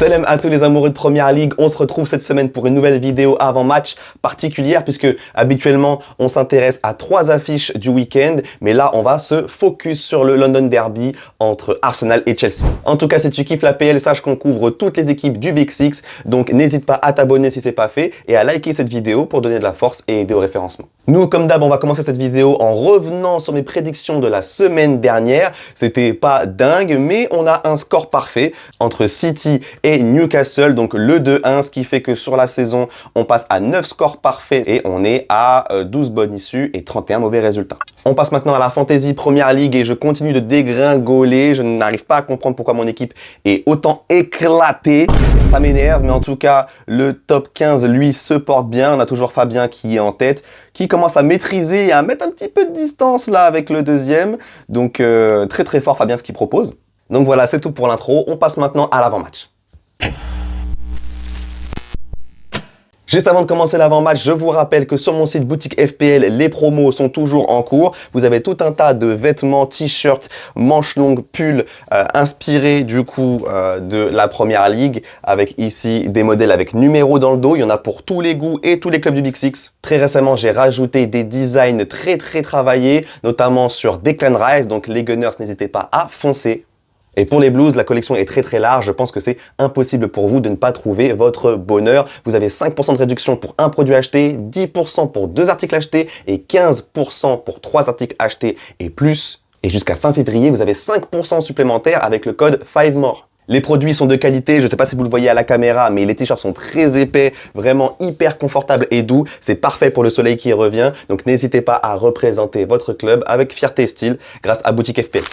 Salam à tous les amoureux de Première Ligue, on se retrouve cette semaine pour une nouvelle vidéo avant-match particulière puisque habituellement on s'intéresse à 3 affiches du week-end, mais là on va se focus sur le London Derby entre Arsenal et Chelsea. En tout cas, si tu kiffes la PL, sache qu'on couvre toutes les équipes du Big Six, donc n'hésite pas à t'abonner si c'est pas fait et à liker cette vidéo pour donner de la force et aider au référencement. Nous, comme d'hab, on va commencer cette vidéo en revenant sur mes prédictions de la semaine dernière. C'était pas dingue, mais on a un score parfait entre City et Newcastle, donc le 2-1, ce qui fait que sur la saison, on passe à 9 scores parfaits et on est à 12 bonnes issues et 31 mauvais résultats. On passe maintenant à la Fantasy Première Ligue et je continue de dégringoler. Je n'arrive pas à comprendre pourquoi mon équipe est autant éclatée. Ça m'énerve, mais en tout cas, le top 15, lui, se porte bien. On a toujours Fabien qui est en tête, qui commence à maîtriser et à mettre un petit peu de distance là avec le deuxième. Donc très très fort Fabien ce qu'il propose. Donc voilà, c'est tout pour l'intro. On passe maintenant à l'avant-match. Juste avant de commencer l'avant-match, je vous rappelle que sur mon site boutique FPL, les promos sont toujours en cours. Vous avez tout un tas de vêtements, t-shirts, manches longues, pulls inspirés du coup de la Première Ligue, avec ici des modèles avec numéro dans le dos. Il y en a pour tous les goûts et tous les clubs du Big Six. Très récemment, j'ai rajouté des designs très travaillés, notamment sur Declan Rice. Donc les Gunners, n'hésitez pas à foncer. Et pour les Blues, la collection est très large. Je pense que c'est impossible pour vous de ne pas trouver votre bonheur. Vous avez 5% de réduction pour un produit acheté, 10% pour 2 articles achetés et 15% pour 3 articles achetés et plus. Et jusqu'à fin février, vous avez 5% supplémentaire avec le code 5MORE. Les produits sont de qualité, je ne sais pas si vous le voyez à la caméra, mais les t-shirts sont très épais, vraiment hyper confortables et doux. C'est parfait pour le soleil qui revient, donc n'hésitez pas à représenter votre club avec fierté et style grâce à Boutique FPL.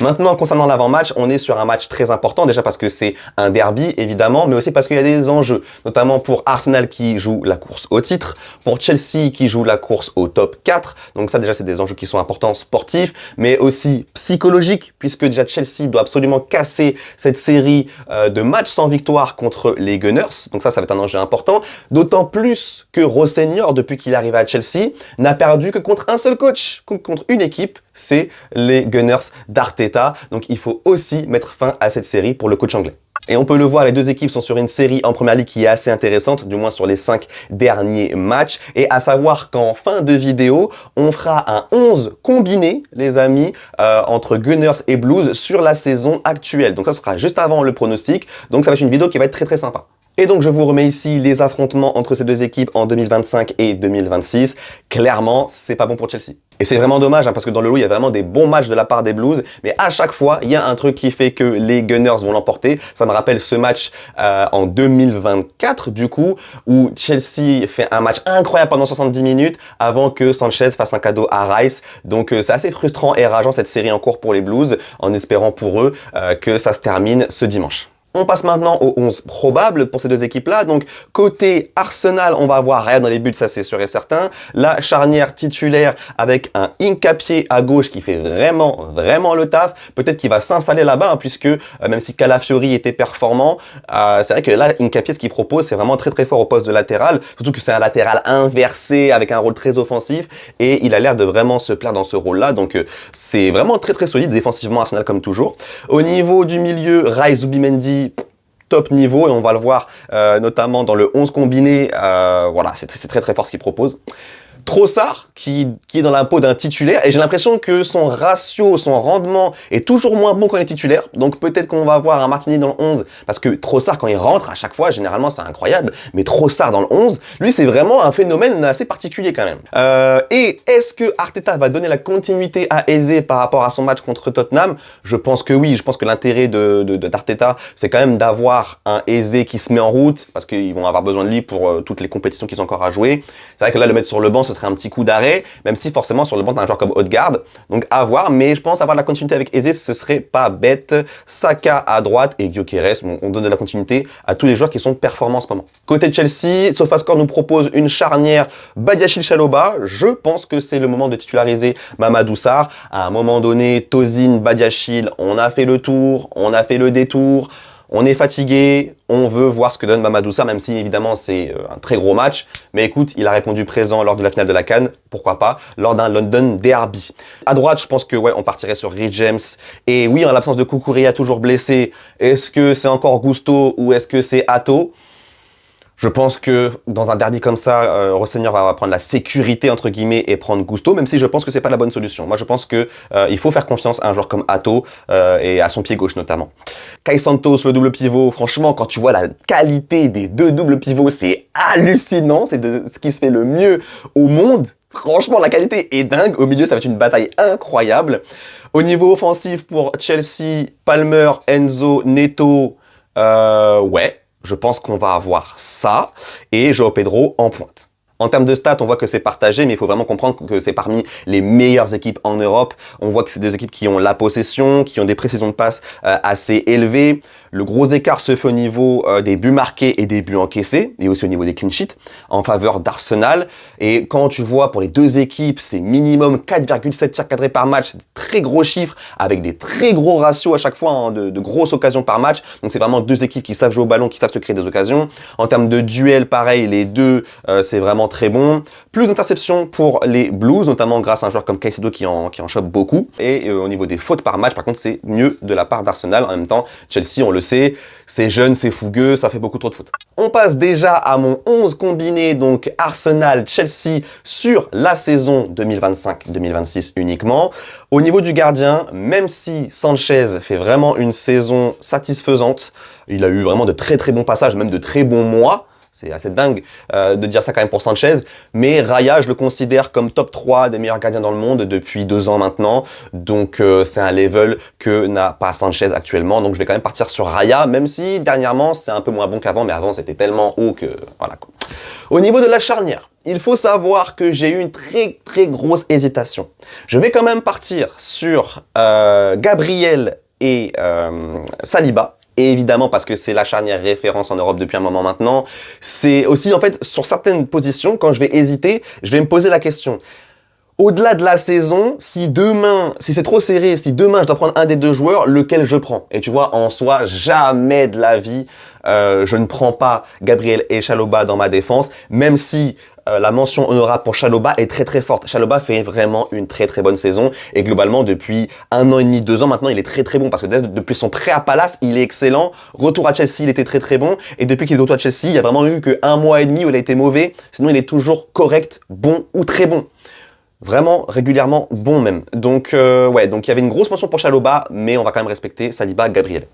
Maintenant, concernant l'avant-match, on est sur un match très important, déjà parce que c'est un derby, évidemment, mais aussi parce qu'il y a des enjeux, notamment pour Arsenal qui joue la course au titre, pour Chelsea qui joue la course au top 4, donc ça déjà c'est des enjeux qui sont importants sportifs, mais aussi psychologiques, puisque déjà Chelsea doit absolument casser cette série de matchs sans victoire contre les Gunners, donc ça va être un enjeu important, d'autant plus que Rosseignor, depuis qu'il est arrivé à Chelsea, n'a perdu que contre un seul coach, contre une équipe, c'est les Gunners d'Arteta. Donc il faut aussi mettre fin à cette série pour le coach anglais. Et on peut le voir, les deux équipes sont sur une série en Première Ligue qui est assez intéressante, du moins sur les 5 derniers matchs. Et à savoir qu'en fin de vidéo, on fera un 11 combiné, les amis, entre Gunners et Blues sur la saison actuelle. Donc ça sera juste avant le pronostic. Donc ça va être une vidéo qui va être très sympa. Et donc je vous remets ici les affrontements entre ces deux équipes en 2025 et 2026. Clairement, c'est pas bon pour Chelsea. Et c'est vraiment dommage parce que dans le lot, il y a vraiment des bons matchs de la part des Blues. Mais à chaque fois, il y a un truc qui fait que les Gunners vont l'emporter. Ça me rappelle ce match en 2024 du coup, où Chelsea fait un match incroyable pendant 70 minutes avant que Sanchez fasse un cadeau à Rice. Donc c'est assez frustrant et rageant cette série en cours pour les Blues, en espérant pour eux que ça se termine ce dimanche. On passe maintenant aux 11 probables pour ces deux équipes-là. Donc, côté Arsenal, on va avoir Raya dans les buts, ça c'est sûr et certain. La charnière titulaire avec un Hincapié à gauche qui fait vraiment le taf. Peut-être qu'il va s'installer là-bas, hein, puisque même si Calafiori était performant, c'est vrai que là, Hincapié, ce qu'il propose, c'est vraiment très fort au poste de latéral. Surtout que c'est un latéral inversé avec un rôle très offensif. Et il a l'air de vraiment se plaire dans ce rôle-là. Donc, c'est vraiment très solide défensivement, Arsenal comme toujours. Au niveau du milieu, Rice, Zubimendi, top niveau et on va le voir notamment dans le 11 combiné, voilà, c'est très fort ce qu'il propose. Trossard qui est dans la peau d'un titulaire et j'ai l'impression que son ratio, son rendement est toujours moins bon quand il est titulaire, donc peut-être qu'on va voir un Martinelli dans le 11 parce que Trossard quand il rentre à chaque fois généralement c'est incroyable, mais Trossard dans le 11 lui c'est vraiment un phénomène assez particulier quand même. Et est-ce que Arteta va donner la continuité à Eze par rapport à son match contre Tottenham? Je pense que oui, je pense que l'intérêt d'Arteta c'est quand même d'avoir un Eze qui se met en route parce qu'ils vont avoir besoin de lui pour toutes les compétitions qu'ils ont encore à jouer. C'est vrai que là le mettre sur le banc ce serait un petit coup d'arrêt, même si forcément sur le banc t'as un joueur comme Odegaard, donc à voir, mais je pense avoir de la continuité avec Eze, ce serait pas bête. Saka à droite et Gyökeres, on donne de la continuité à tous les joueurs qui sont performants en ce moment. Côté de Chelsea, SofaScore nous propose une charnière Badiashile-Chalobah, je pense que c'est le moment de titulariser Mamadou Sarr. À un moment donné, Tosin, Badiashile, on a fait le tour, on a fait le détour. On est fatigué, on veut voir ce que donne Mamadou Sarr, même si évidemment c'est un très gros match. Mais écoute, il a répondu présent lors de la finale de la CAN, pourquoi pas, lors d'un London Derby. À droite, je pense que ouais, on partirait sur Reece James. Et oui, en l'absence de Cucurella toujours blessé, est-ce que c'est encore Gusto ou est-ce que c'est Hato? Je pense que dans un derby comme ça, Rosseigneur va prendre la sécurité entre guillemets et prendre Gusto, même si je pense que c'est pas la bonne solution. Moi, je pense que il faut faire confiance à un joueur comme Hato et à son pied gauche notamment. Kai Santos, le double pivot, franchement, quand tu vois la qualité des deux doubles pivots, c'est hallucinant. C'est de ce qui se fait le mieux au monde. Franchement, la qualité est dingue. Au milieu, ça va être une bataille incroyable. Au niveau offensif pour Chelsea, Palmer, Enzo, Neto, ouais. Je pense qu'on va avoir ça et João Pedro en pointe. En termes de stats, on voit que c'est partagé, mais il faut vraiment comprendre que c'est parmi les meilleures équipes en Europe. On voit que c'est des équipes qui ont la possession, qui ont des précisions de passe assez élevées. Le gros écart se fait au niveau des buts marqués et des buts encaissés, et aussi au niveau des clean sheets, en faveur d'Arsenal. Et quand tu vois pour les deux équipes, c'est minimum 4,7 tirs cadrés par match, c'est des très gros chiffres, avec des très gros ratios à chaque fois, hein, de grosses occasions par match. Donc c'est vraiment deux équipes qui savent jouer au ballon, qui savent se créer des occasions. En termes de duel, pareil, les deux, c'est vraiment très bon. Plus d'interceptions pour les Blues, notamment grâce à un joueur comme Caicedo qui en chope beaucoup. Et au niveau des fautes par match, par contre, c'est mieux de la part d'Arsenal. En même temps, Chelsea, on le sait, c'est jeune, c'est fougueux, ça fait beaucoup trop de fautes. On passe déjà à mon 11 combiné, donc Arsenal-Chelsea sur la saison 2025-2026 uniquement. Au niveau du gardien, même si Sanchez fait vraiment une saison satisfaisante, il a eu vraiment de très très bons passages, même de très bons mois. C'est assez dingue de dire ça quand même pour Sanchez. Mais Raya, je le considère comme top 3 des meilleurs gardiens dans le monde depuis 2 ans maintenant. Donc c'est un level que n'a pas Sanchez actuellement. Donc je vais quand même partir sur Raya, même si dernièrement c'est un peu moins bon qu'avant. Mais avant c'était tellement haut que voilà quoi. Au niveau de la charnière, il faut savoir que j'ai eu une très très grosse hésitation. Je vais quand même partir sur Gabriel et Saliba. Et évidemment, parce que c'est la charnière référence en Europe depuis un moment maintenant, c'est aussi, en fait, sur certaines positions, quand je vais hésiter, je vais me poser la question. Au-delà de la saison, si c'est trop serré, si demain je dois prendre un des deux joueurs, lequel je prends? Et tu vois, en soi, jamais de la vie, je ne prends pas Gabriel et Chalobah dans ma défense, même si la mention honorable pour Chalobah est très très forte. Chalobah fait vraiment une très très bonne saison et globalement depuis 1 an et demi, 2 ans maintenant il est très très bon parce que depuis son prêt à Palace il est excellent. Retour à Chelsea il était très très bon et depuis qu'il est de retour à Chelsea il y a vraiment eu que 1 mois et demi où il a été mauvais. Sinon il est toujours correct, bon ou très bon. Vraiment régulièrement bon même. Donc ouais, donc il y avait une grosse mention pour Chalobah mais on va quand même respecter Saliba, Gabriel.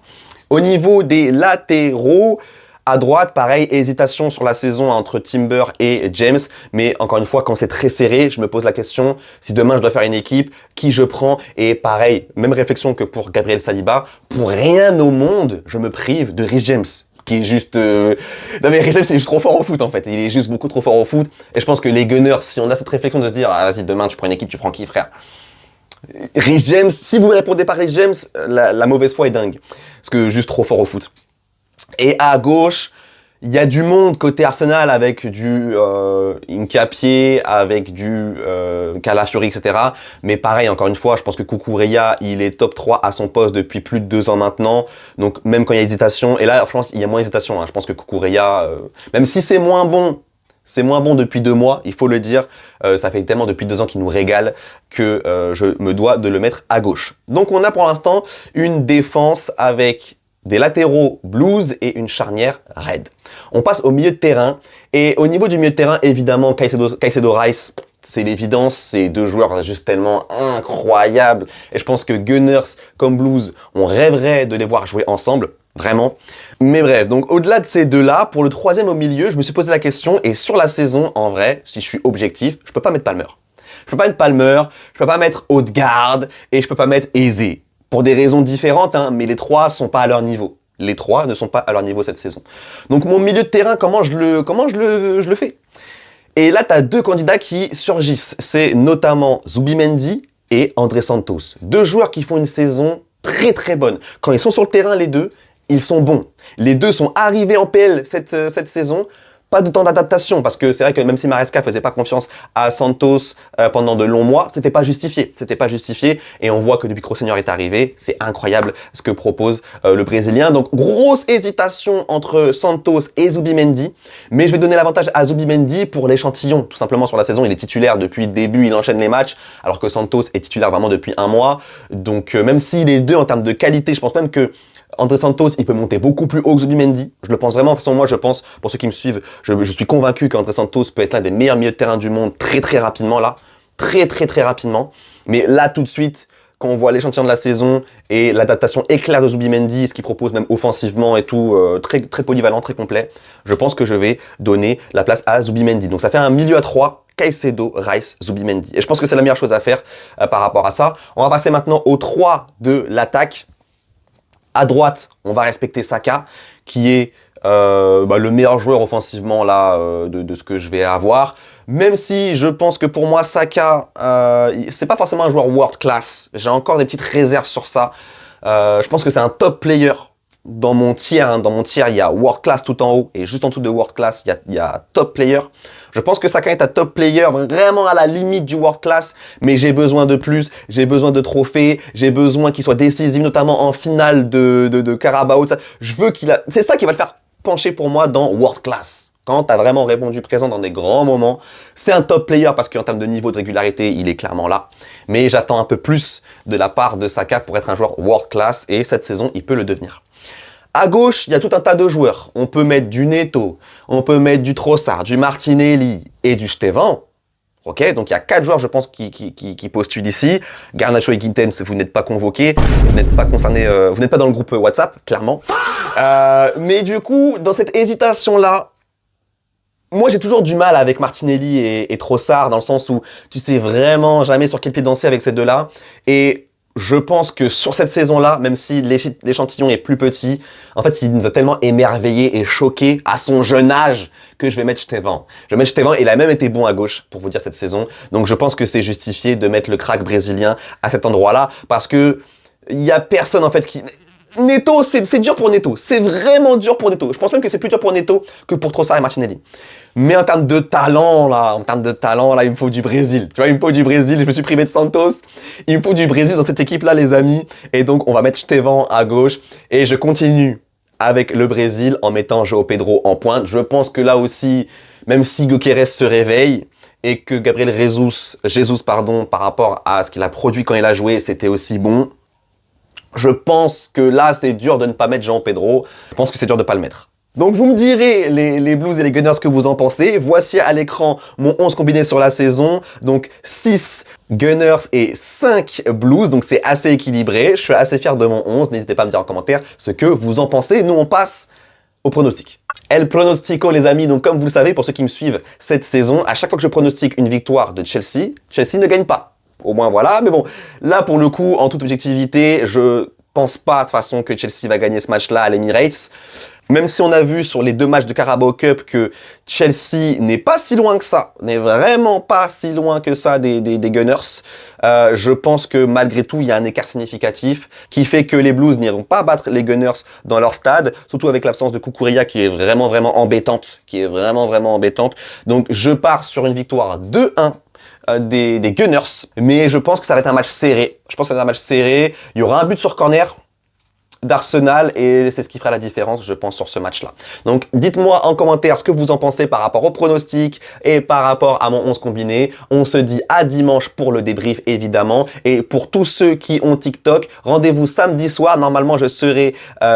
Au niveau des latéraux, à droite, pareil, hésitation sur la saison entre Timber et James. Mais encore une fois, quand c'est très serré, je me pose la question, si demain je dois faire une équipe, qui je prends? Et pareil, même réflexion que pour Gabriel Saliba, pour rien au monde, je me prive de Reece James. Qui est juste... Non mais Reece James, c'est juste trop fort au foot en fait. Il est juste beaucoup trop fort au foot. Et je pense que les Gunners, si on a cette réflexion de se dire, ah vas-y, demain tu prends une équipe, tu prends qui frère? Reece James, si vous ne répondez pas Reece James, la mauvaise foi est dingue. Parce que juste trop fort au foot. Et à gauche, il y a du monde côté Arsenal avec du Hincapié, avec du Calafiori, etc. Mais pareil, encore une fois, je pense que Cucurella, il est top 3 à son poste depuis plus de 2 ans maintenant. Donc même quand il y a hésitation, et là, franchement, il y a moins d'hésitation. Hein. Je pense que Cucurella, même si c'est moins bon depuis 2 mois, il faut le dire. Ça fait tellement depuis 2 ans qu'il nous régale que je me dois de le mettre à gauche. Donc on a pour l'instant une défense avec des latéraux Blues et une charnière Red. On passe au milieu de terrain. Et au niveau du milieu de terrain, évidemment, Caicedo Rice, c'est l'évidence. Ces deux joueurs juste tellement incroyables. Et je pense que Gunners comme Blues, on rêverait de les voir jouer ensemble. Vraiment. Mais bref, donc au-delà de ces deux-là, pour le troisième au milieu, je me suis posé la question. Et sur la saison, en vrai, si je suis objectif, je peux pas mettre Palmer. Je peux pas mettre Palmer, je peux pas mettre Odegaard et je peux pas mettre Eze. Pour des raisons différentes, hein, mais les trois sont pas à leur niveau. Les trois ne sont pas à leur niveau cette saison. Donc mon milieu de terrain, comment je le fais? Et là, tu as 2 candidats qui surgissent. C'est notamment Zubimendi et André Santos. 2 joueurs qui font une saison très très bonne. Quand ils sont sur le terrain, les deux, ils sont bons. Les deux sont arrivés en PL cette saison. pas de temps d'adaptation, parce que c'est vrai que même si Maresca faisait pas confiance à Santos pendant de longs mois, c'était pas justifié. C'était pas justifié, et on voit que depuis que Rosseigneur est arrivé, c'est incroyable ce que propose le Brésilien. Donc, grosse hésitation entre Santos et Zubimendi, mais je vais donner l'avantage à Zubimendi pour l'échantillon. Tout simplement, sur la saison, il est titulaire depuis le début, il enchaîne les matchs, alors que Santos est titulaire vraiment depuis un mois. Donc, même si les deux, en termes de qualité, je pense même que André Santos, il peut monter beaucoup plus haut que Zubimendi. Je le pense vraiment. De toute façon, moi, je pense, pour ceux qui me suivent, je suis convaincu qu'André Santos peut être l'un des meilleurs milieux de terrain du monde très rapidement, là. Très rapidement. Mais là, tout de suite, quand on voit l'échantillon de la saison et l'adaptation éclair de Zubimendi, ce qu'il propose même offensivement et tout, très polyvalent, très complet, je pense que je vais donner la place à Zubimendi. Donc, ça fait un milieu à 3. Caicedo, Rice, Zubimendi. Et je pense que c'est la meilleure chose à faire par rapport à ça. On va passer maintenant au 3 de l'attaque. À droite, on va respecter Saka, qui est le meilleur joueur offensivement là de ce que je vais avoir. Même si je pense que pour moi, Saka, c'est pas forcément un joueur world class. J'ai encore des petites réserves sur ça. Je pense que c'est un top player dans mon tiers. Hein. Dans mon tiers, il y a world class tout en haut, et juste en dessous de world class, il y a top player. Je pense que Saka est un top player, vraiment à la limite du world class, mais j'ai besoin de plus, j'ai besoin de trophées, j'ai besoin qu'il soit décisif, notamment en finale de Carabao. Je veux c'est ça qui va le faire pencher pour moi dans world class. Quand tu as vraiment répondu présent dans des grands moments, c'est un top player parce qu'en termes de niveau de régularité, il est clairement là. Mais j'attends un peu plus de la part de Saka pour être un joueur world class, et cette saison, il peut le devenir. À gauche, il y a tout un tas de joueurs. On peut mettre du Neto, on peut mettre du Trossard, du Martinelli et du Stéphane. Ok, donc il y a 4 joueurs, je pense, qui postulent ici. Garnacho et Gittens, vous n'êtes pas convoqués, vous n'êtes pas concernés, vous n'êtes pas dans le groupe WhatsApp, clairement. Mais du coup, dans cette hésitation-là, moi j'ai toujours du mal avec Martinelli et Trossard, dans le sens où tu sais vraiment jamais sur quel pied danser avec ces deux-là. Et je pense que sur cette saison-là, même si l'échantillon est plus petit, en fait, il nous a tellement émerveillés et choqués à son jeune âge que je vais mettre Stéphane. Je vais mettre Stéphane, il a même été bon à gauche, pour vous dire, cette saison. Donc je pense que c'est justifié de mettre le crack brésilien à cet endroit-là, parce que il y a personne, en fait, qui... Neto, c'est dur pour Neto. C'est vraiment dur pour Neto. Je pense même que c'est plus dur pour Neto que pour Trossard et Martinelli. Mais en termes de talent, là, il me faut du Brésil. Tu vois, il me faut du Brésil. Je me suis privé de Santos. Il me faut du Brésil dans cette équipe-là, les amis. Et donc, on va mettre Stéphane à gauche. Et je continue avec le Brésil en mettant João Pedro en pointe. Je pense que là aussi, même si Gyökeres se réveille et que Gabriel Jesus, par rapport à ce qu'il a produit quand il a joué, c'était aussi bon. Je pense que là, c'est dur de ne pas mettre João Pedro. Je pense que c'est dur de ne pas le mettre. Donc vous me direz, les Blues et les Gunners, ce que vous en pensez. Voici à l'écran mon 11 combiné sur la saison. Donc 6 Gunners et 5 Blues. Donc c'est assez équilibré. Je suis assez fier de mon 11. N'hésitez pas à me dire en commentaire ce que vous en pensez. Nous, on passe au pronostic. El pronostico, les amis. Donc comme vous le savez, pour ceux qui me suivent cette saison, à chaque fois que je pronostique une victoire de Chelsea, Chelsea ne gagne pas. Au moins voilà, mais bon, là pour le coup, en toute objectivité, je pense pas de toute façon que Chelsea va gagner ce match-là à l'Emirates. Même si on a vu sur les 2 matchs de Carabao Cup que Chelsea n'est pas si loin que ça, n'est vraiment pas si loin que ça des Gunners, je pense que malgré tout, il y a un écart significatif qui fait que les Blues n'iront pas battre les Gunners dans leur stade, surtout avec l'absence de Cucurella qui est vraiment embêtante, Donc je pars sur une victoire 2-1 des Gunners, mais je pense que ça va être un match serré. Il y aura un but sur corner d'Arsenal et c'est ce qui fera la différence, je pense, sur ce match-là. Donc, dites-moi en commentaire ce que vous en pensez par rapport au pronostic et par rapport à mon 11 combiné. On se dit à dimanche pour le débrief, évidemment. Et pour tous ceux qui ont TikTok, rendez-vous samedi soir. Normalement, je serai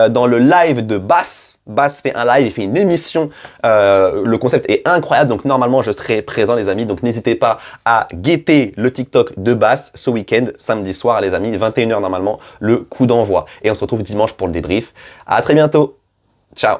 dans le live de Bass. Bass fait un live, il fait une émission. Le concept est incroyable, donc normalement, je serai présent, les amis. Donc, n'hésitez pas à guetter le TikTok de Bass ce week-end, samedi soir, les amis. 21h normalement, le coup d'envoi. Et on se retrouve dimanche pour le débrief. À très bientôt. Ciao.